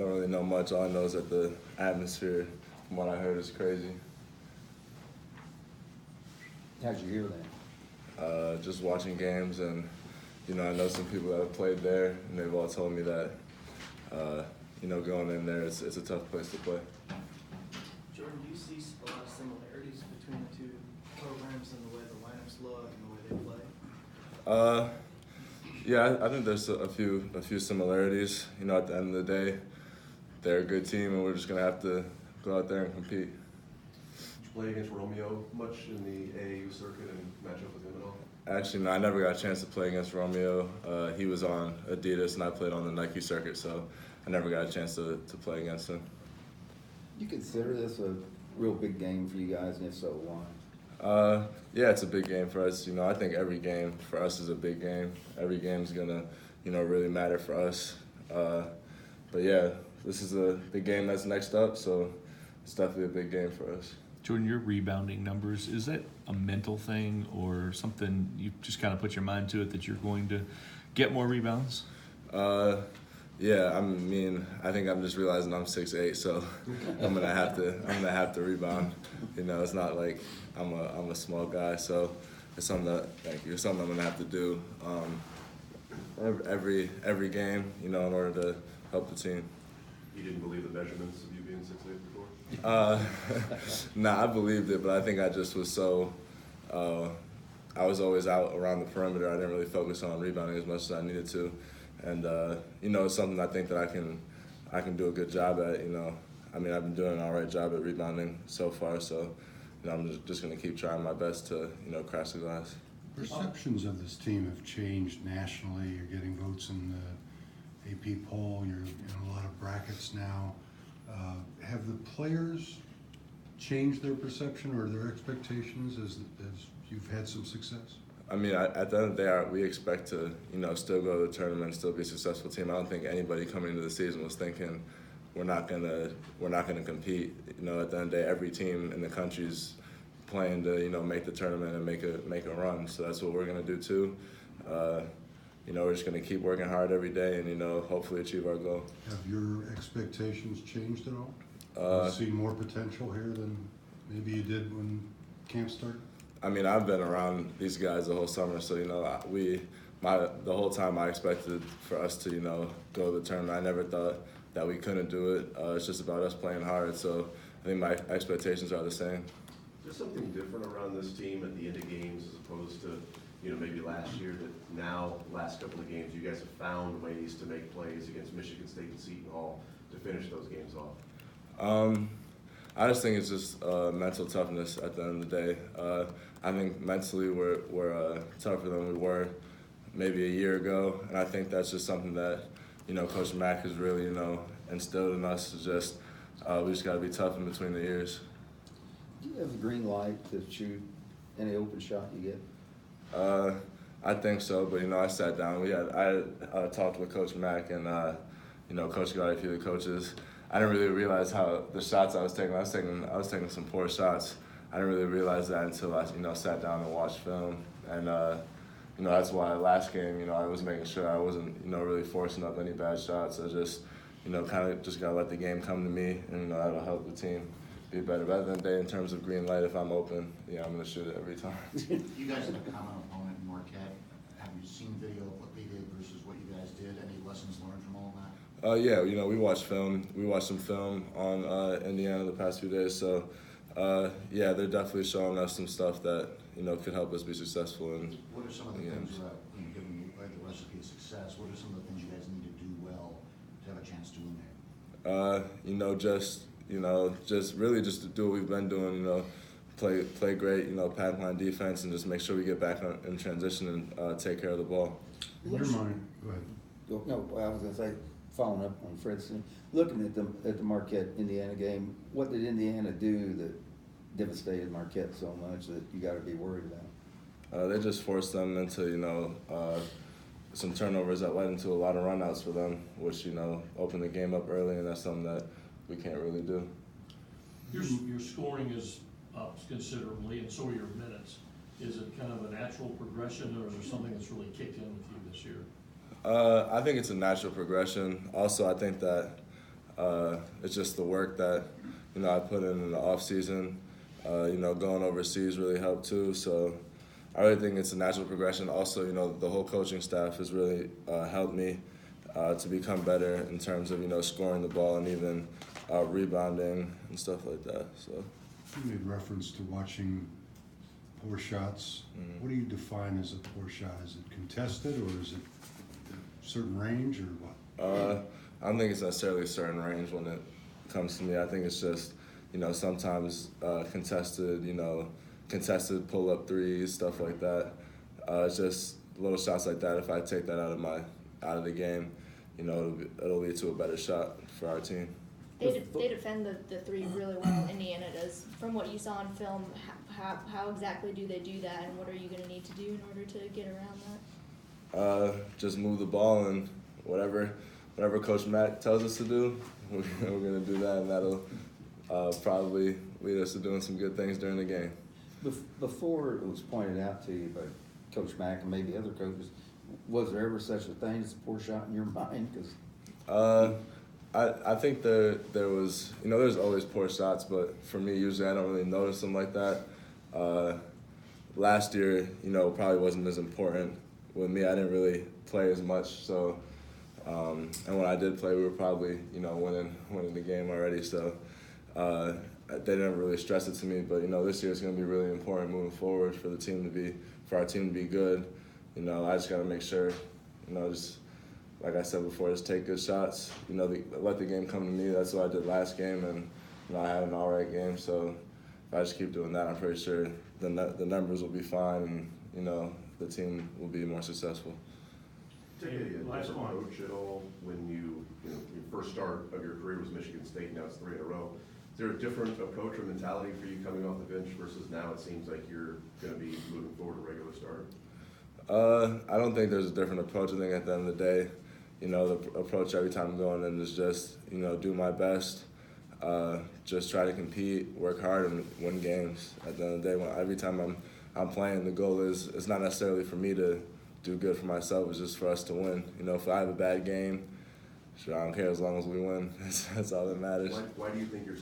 don't really know much. All I know is that the atmosphere, from what I heard, is crazy. How'd you hear that? Just watching games, and I know some people that have played there, and they've all told me that going in there, it's a tough place to play. Jordan, do you see a lot of similarities between the two programs and the way the lineups look and the way they play? Yeah, I think there's a few similarities. At the end of the day, they're a good team, and we're just gonna have to go out there and compete. Did you play against Romeo much in the AAU circuit and match up with him at all? Actually, no, I never got a chance to play against Romeo. He was on Adidas, and I played on the Nike circuit, so I never got a chance to play against him. You consider this a real big game for you guys, and if so, why? Yeah, it's a big game for us. I think every game for us is a big game. Every game's gonna, really matter for us. But yeah, this is the game that's next up, so it's definitely a big game for us. Jordan, your rebounding numbers, is that a mental thing or something you just kind of put your mind to it that you're going to get more rebounds? Yeah, I think I'm just realizing I'm 6'8", so I'm gonna have to rebound. It's not like I'm a small guy, so it's something I'm gonna have to do every game, in order to help the team. You didn't believe the measurements of you being 6'8" before? Nah, I believed it, but I think I just was so. I was always out around the perimeter. I didn't really focus on rebounding as much as I needed to. And it's something I think that I can do a good job at. I've been doing an all right job at rebounding so far. So, I'm just going to keep trying my best to crash the glass. Perceptions of this team have changed nationally. You're getting votes in the AP poll. You're in a lot of brackets now. Have the players changed their perception or their expectations as you've had some success? At the end of the day, we expect to, still go to the tournament and still be a successful team. I don't think anybody coming into the season was thinking we're not gonna compete. At the end of the day, every team in the country's playing to, make the tournament and make a run. So that's what we're gonna do too. We're just gonna keep working hard every day and, hopefully achieve our goal. Have your expectations changed at all? Do you see more potential here than maybe you did when camp started? I've been around these guys the whole summer, so the whole time I expected for us to go to the tournament. I never thought that we couldn't do it. It's just about us playing hard. So I think my expectations are the same. Is there something different around this team at the end of games as opposed to maybe last year that now last couple of games you guys have found ways to make plays against Michigan State and Seton Hall to finish those games off? I just think it's just mental toughness at the end of the day. I think mentally we're tougher than we were maybe a year ago, and I think that's just something that Coach Mack has really instilled in us. Is just we just got to be tough in between the ears. Do you have the green light to shoot any open shot you get? I think so, but I sat down. I talked with Coach Mack and Coach Gotti, a few of the coaches. I didn't really realize how the shots I was taking. I was taking some poor shots. I didn't really realize that until I sat down and watched film. And that's why last game I was making sure I wasn't really forcing up any bad shots. I just kind of just gotta let the game come to me, and that'll help the team be better. But at the end of the day, in terms of green light, if I'm open, I'm gonna shoot it every time. You guys have a common opponent in Marquette. Have you seen video of what they did versus what you guys did? Any lessons learned from all of that? Yeah, we watched film. We watched some film on Indiana the past few days. So, yeah, they're definitely showing us some stuff that could help us be successful. And what are some of the things that, given you the recipe of success, what are some of the things you guys need to do well to have a chance to win there? Just really just to do what we've been doing. Play great. Pipeline defense, and just make sure we get back in transition and take care of the ball. In your mind, go ahead. No, I was going to say, following up on Fred's, looking at the Marquette Indiana game, what did Indiana do that devastated Marquette so much that you got to be worried about? They just forced them into some turnovers that led into a lot of runouts for them, which opened the game up early, and that's something that we can't really do. Your scoring is up considerably, and so are your minutes. Is it kind of a natural progression, or is there something that's really kicked in with you this year? I think it's a natural progression. Also, I think that It's just the work that, you know, I put in the off season. You know, going overseas really helped too. So I really think it's a natural progression. Also, you know, the whole coaching staff has really helped me to become better in terms of, you know, scoring the ball and even rebounding and stuff like that. So You made reference to watching poor shots. Mhm. What do you define as a poor shot? Is it contested, or is it a certain range, or what? I don't think it's necessarily a certain range when it comes to me. I think it's just, you know, sometimes contested, you know, contested pull-up threes, stuff like that. It's just little shots like that. If I take that out of the game, you know, it'll lead to a better shot for our team. They defend the three really well. Indiana does. From what you saw on film, how exactly do they do that, and what are you going to need to do in order to get around that? Just move the ball, and whatever Coach Mack tells us to do, we're going to do that, and that'll probably lead us to doing some good things during the game. Before it was pointed out to you by Coach Mack and maybe other coaches, was there ever such a thing as a poor shot in your mind? Because I think there was, you know, there's always poor shots, but for me, usually I don't really notice them like that. Last year, you know, probably wasn't as important with me. I didn't really play as much, so and when I did play, we were probably, you know, winning the game already. So they didn't really stress it to me. But you know, this year it's going to be really important moving forward for our team to be good. You know, I just got to make sure, you know, just like I said before, just take good shots. You know, let the game come to me. That's what I did last game, and you know, I had an all right game. So if I just keep doing that, I'm pretty sure the numbers will be fine, and you know, the team will be more successful. Take a different approach at all when you know, your first start of your career was Michigan State, now it's 3 in a row. Is there a different approach or mentality for you coming off the bench versus now it seems like you're going to be moving forward a regular starter? I don't think there's a different approach. I think at the end of the day, you know, the approach every time I'm going in is just, you know, do my best, just try to compete, work hard, and win games. At the end of the day, every time I'm playing, the goal is it's not necessarily for me to do good for myself. It's just for us to win. You know, if I have a bad game, sure, I don't care as long as we win. That's all that matters. Why do you think you're